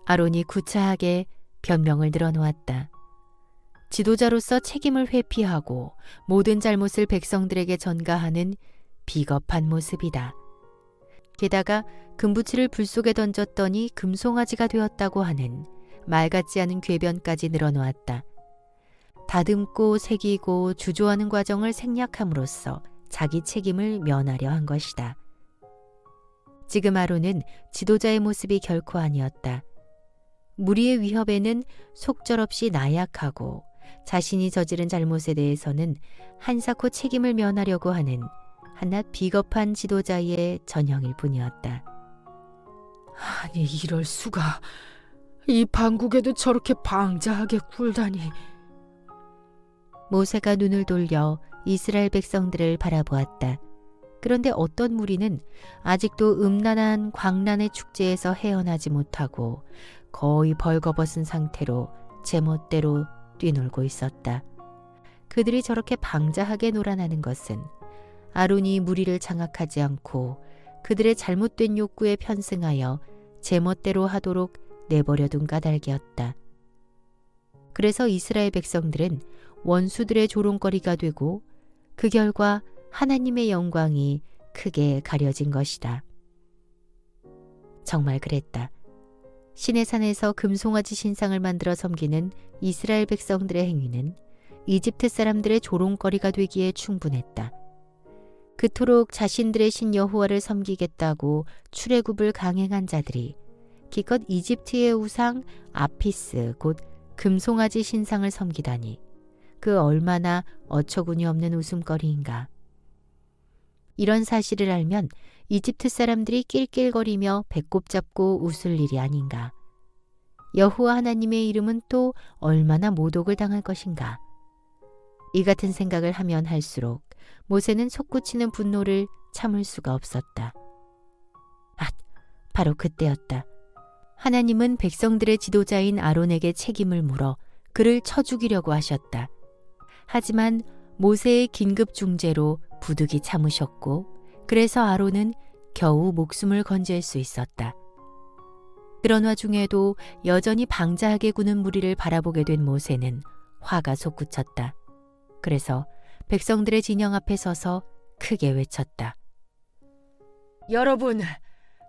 아론이 구차하게 변명을 늘어놓았다. 지도자로서 책임을 회피하고 모든 잘못을 백성들에게 전가하는 비겁한 모습이다. 게다가 금부치를 불 속에 던졌더니 금송아지가 되었다고 하는 말 같지 않은 궤변까지 늘어놓았다. 다듬고 새기고 주조하는 과정을 생략함으로써 자기 책임을 면하려 한 것이다. 지금 아론은 지도자의 모습이 결코 아니었다. 무리의 위협에는 속절없이 나약하고 자신이 저지른 잘못에 대해서는 한사코 책임을 면하려고 하는 한낱 비겁한 지도자의 전형일 뿐이었다. 아니 이럴 수가. 이 방국에도 저렇게 방자하게 굴다니. 모세가 눈을 돌려 이스라엘 백성들을 바라보았다. 그런데 어떤 무리는 아직도 음란한 광란의 축제에서 헤어나지 못하고 거의 벌거벗은 상태로 제멋대로 뛰놀고 있었다. 그들이 저렇게 방자하게 놀아나는 것은 아론이 무리를 장악하지 않고 그들의 잘못된 욕구에 편승하여 제멋대로 하도록 내버려둔 까닭이었다. 그래서 이스라엘 백성들은 원수들의 조롱거리가 되고 그 결과 하나님의 영광이 크게 가려진 것이다. 정말 그랬다. 시내산에서 금송아지 신상을 만들어 섬기는 이스라엘 백성들의 행위는 이집트 사람들의 조롱거리가 되기에 충분했다. 그토록 자신들의 신 여호와를 섬기겠다고 출애굽을 강행한 자들이 기껏 이집트의 우상 아피스 곧 금송아지 신상을 섬기다니 그 얼마나 어처구니 없는 웃음거리인가. 이런 사실을 알면 이집트 사람들이 낄낄거리며 배꼽 잡고 웃을 일이 아닌가. 여호와 하나님의 이름은 또 얼마나 모독을 당할 것인가. 이 같은 생각을 하면 할수록 모세는 솟구치는 분노를 참을 수가 없었다. 바로 그때였다. 하나님은 백성들의 지도자인 아론에게 책임을 물어 그를 쳐 죽이려고 하셨다. 하지만 모세의 긴급 중재로 부득이 참으셨고 그래서 아론은 겨우 목숨을 건질 수 있었다. 그런 와중에도 여전히 방자하게 구는 무리를 바라보게 된 모세는 화가 솟구쳤다. 그래서 백성들의 진영 앞에 서서 크게 외쳤다. 여러분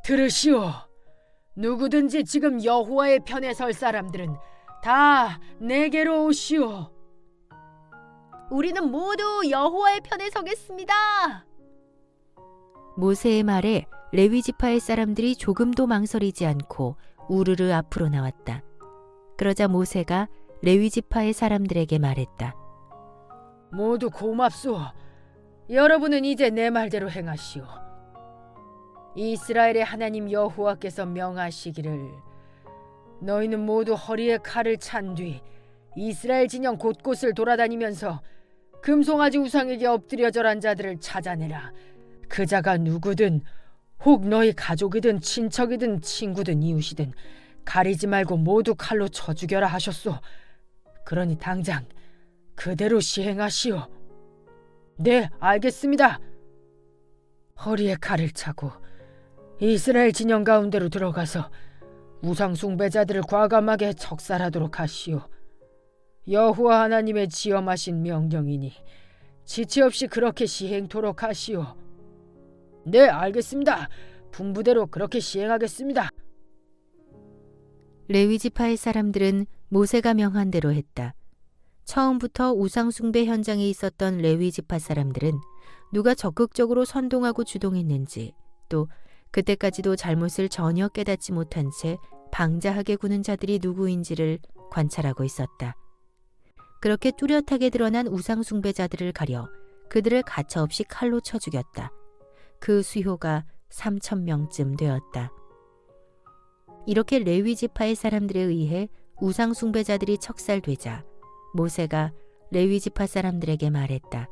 들으시오. 누구든지 지금 여호와의 편에 설 사람들은 다 내게로 오시오. 우리는 모두 여호와의 편에 서겠습니다. 모세의 말에 레위 지파의 사람들이 조금도 망설이지 않고 우르르 앞으로 나왔다. 그러자 모세가 레위 지파의 사람들에게 말했다. 모두 고맙소. 여러분은 이제 내 말대로 행하시오. 이스라엘의 하나님 여호와께서 명하시기를 너희는 모두 허리에 칼을 찬 뒤 이스라엘 진영 곳곳을 돌아다니면서 금송아지 우상에게 엎드려 절한 자들을 찾아내라. 그 자가 누구든 혹 너희 가족이든 친척이든 친구든 이웃이든 가리지 말고 모두 칼로 쳐 죽여라 하셨소. 그러니 당장 그대로 시행하시오. 네, 알겠습니다. 허리에 칼을 차고 이스라엘 진영 가운데로 들어가서 우상 숭배자들을 과감하게 척살하도록 하시오. 여호와 하나님의 지엄하신 명령이니 지체 없이 그렇게 시행토록 하시오. 네, 알겠습니다. 분부대로 그렇게 시행하겠습니다. 레위 지파의 사람들은 모세가 명한 대로 했다. 처음부터 우상 숭배 현장에 있었던 레위 지파 사람들은 누가 적극적으로 선동하고 주동했는지 또 그때까지도 잘못을 전혀 깨닫지 못한 채 방자하게 구는 자들이 누구인지를 관찰하고 있었다. 그렇게 뚜렷하게 드러난 우상 숭배자들을 가려 그들을 가차없이 칼로 쳐 죽였다. 그 수효가 3,000명쯤 되었다. 이렇게 레위 지파의 사람들에 의해 우상 숭배자들이 척살되자 모세가 레위 지파 사람들에게 말했다.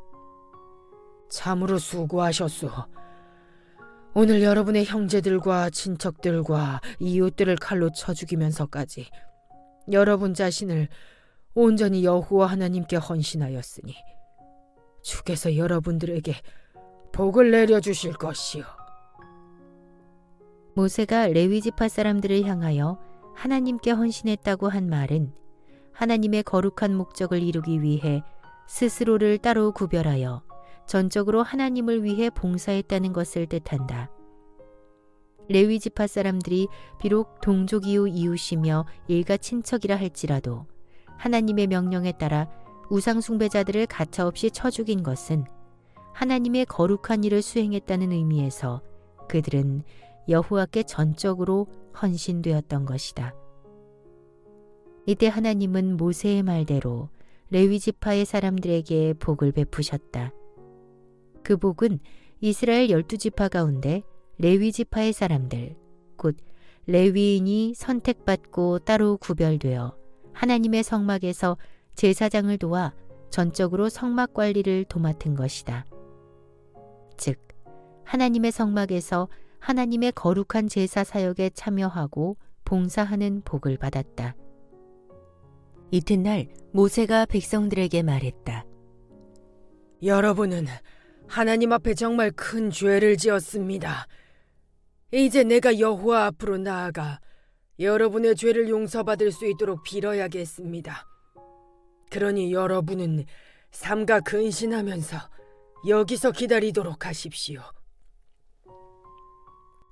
참으로 수고하셨소. 오늘 여러분의 형제들과 친척들과 이웃들을 칼로 쳐 죽이면서까지 여러분 자신을 온전히 여호와 하나님께 헌신하였으니 주께서 여러분들에게 복을 내려주실 것이요. 모세가 레위 지파 사람들을 향하여 하나님께 헌신했다고 한 말은 하나님의 거룩한 목적을 이루기 위해 스스로를 따로 구별하여 전적으로 하나님을 위해 봉사했다는 것을 뜻한다. 레위 지파 사람들이 비록 동족 이후 이웃이며 일가 친척이라 할지라도 하나님의 명령에 따라 우상 숭배자들을 가차없이 쳐 죽인 것은 하나님의 거룩한 일을 수행했다는 의미에서 그들은 여호와께 전적으로 헌신되었던 것이다. 이때 하나님은 모세의 말대로 레위 지파의 사람들에게 복을 베푸셨다. 그 복은 이스라엘 12지파 가운데 레위 지파의 사람들, 곧 레위인이 선택받고 따로 구별되어 하나님의 성막에서 제사장을 도와 전적으로 성막 관리를 도맡은 것이다. 즉, 하나님의 성막에서 하나님의 거룩한 제사 사역에 참여하고 봉사하는 복을 받았다. 이튿날 모세가 백성들에게 말했다. 여러분은 하나님 앞에 정말 큰 죄를 지었습니다. 이제 내가 여호와 앞으로 나아가 여러분의 죄를 용서받을 수 있도록 빌어야겠습니다. 그러니 여러분은 삼가 근신하면서 여기서 기다리도록 하십시오.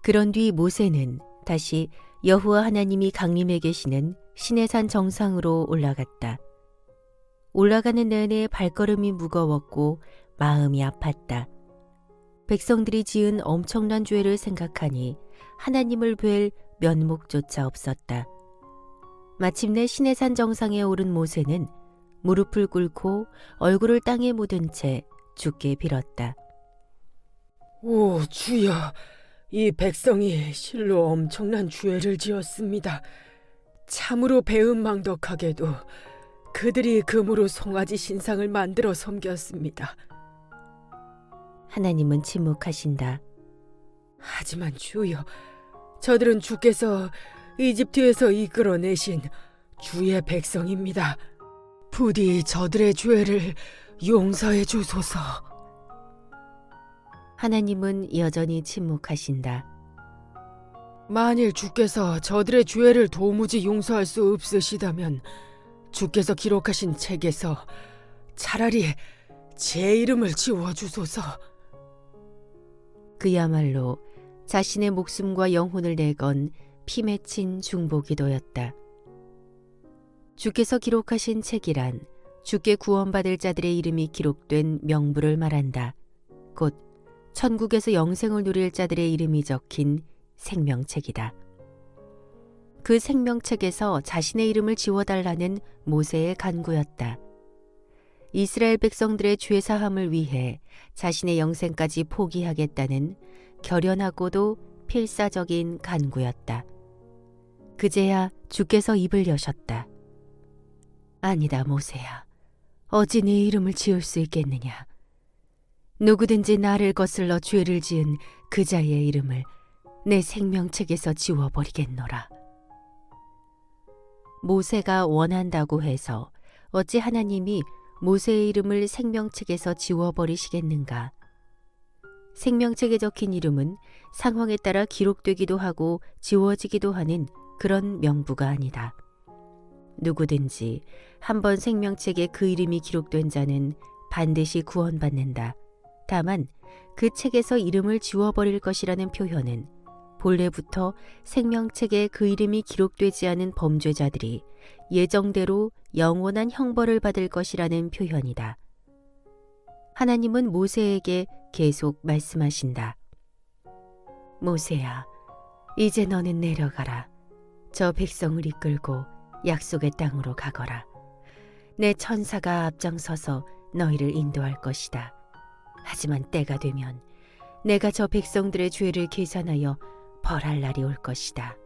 그런 뒤 모세는 다시 여호와 하나님이 강림해 계시는 시내산 정상으로 올라갔다. 올라가는 내내 발걸음이 무거웠고 마음이 아팠다. 백성들이 지은 엄청난 죄를 생각하니 하나님을 뵐 면목조차 없었다. 마침내 시내산 정상에 오른 모세는 무릎을 꿇고 얼굴을 땅에 묻은 채 주께 빌었다. 오 주여, 이 백성이 실로 엄청난 죄를 지었습니다. 참으로 배은망덕하게도 그들이 금으로 송아지 신상을 만들어 섬겼습니다. 하나님은 침묵하신다. 하지만 주여, 저들은 주께서 이집트에서 이끌어내신 주의 백성입니다. 부디 저들의 죄를 용서해 주소서. 하나님은 여전히 침묵하신다. 만일 주께서 저들의 죄를 도무지 용서할 수 없으시다면 주께서 기록하신 책에서 차라리 제 이름을 지워주소서. 그야말로 자신의 목숨과 영혼을 내건 피 맺힌 중보기도였다. 주께서 기록하신 책이란 주께 구원받을 자들의 이름이 기록된 명부를 말한다. 곧 천국에서 영생을 누릴 자들의 이름이 적힌 생명책이다. 그 생명책에서 자신의 이름을 지워달라는 모세의 간구였다. 이스라엘 백성들의 죄사함을 위해 자신의 영생까지 포기하겠다는 결연하고도 필사적인 간구였다. 그제야 주께서 입을 여셨다. 아니다, 모세야. 어찌 네 이름을 지을 수 있겠느냐. 누구든지 나를 거슬러 죄를 지은 그 자의 이름을 내 생명책에서 지워버리겠노라. 모세가 원한다고 해서 어찌 하나님이 모세의 이름을 생명책에서 지워버리시겠는가? 생명책에 적힌 이름은 상황에 따라 기록되기도 하고 지워지기도 하는 그런 명부가 아니다. 누구든지 한번 생명책에 그 이름이 기록된 자는 반드시 구원받는다. 다만 그 책에서 이름을 지워버릴 것이라는 표현은 본래부터 생명책에 그 이름이 기록되지 않은 범죄자들이 예정대로 영원한 형벌을 받을 것이라는 표현이다. 하나님은 모세에게 계속 말씀하신다. 모세야, 이제 너는 내려가라. 저 백성을 이끌고 약속의 땅으로 가거라. 내 천사가 앞장서서 너희를 인도할 것이다. 하지만 때가 되면 내가 저 백성들의 죄를 계산하여 벌할 날이 올 것이다.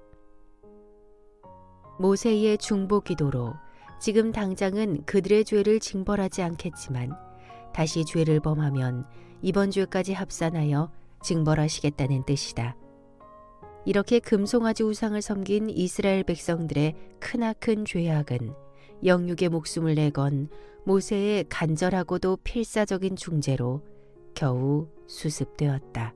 모세의 중보 기도로 지금 당장은 그들의 죄를 징벌하지 않겠지만 다시 죄를 범하면 이번 죄까지 합산하여 징벌하시겠다는 뜻이다. 이렇게 금송아지 우상을 섬긴 이스라엘 백성들의 크나큰 죄악은 영육의 목숨을 내건 모세의 간절하고도 필사적인 중재로 겨우 수습되었다.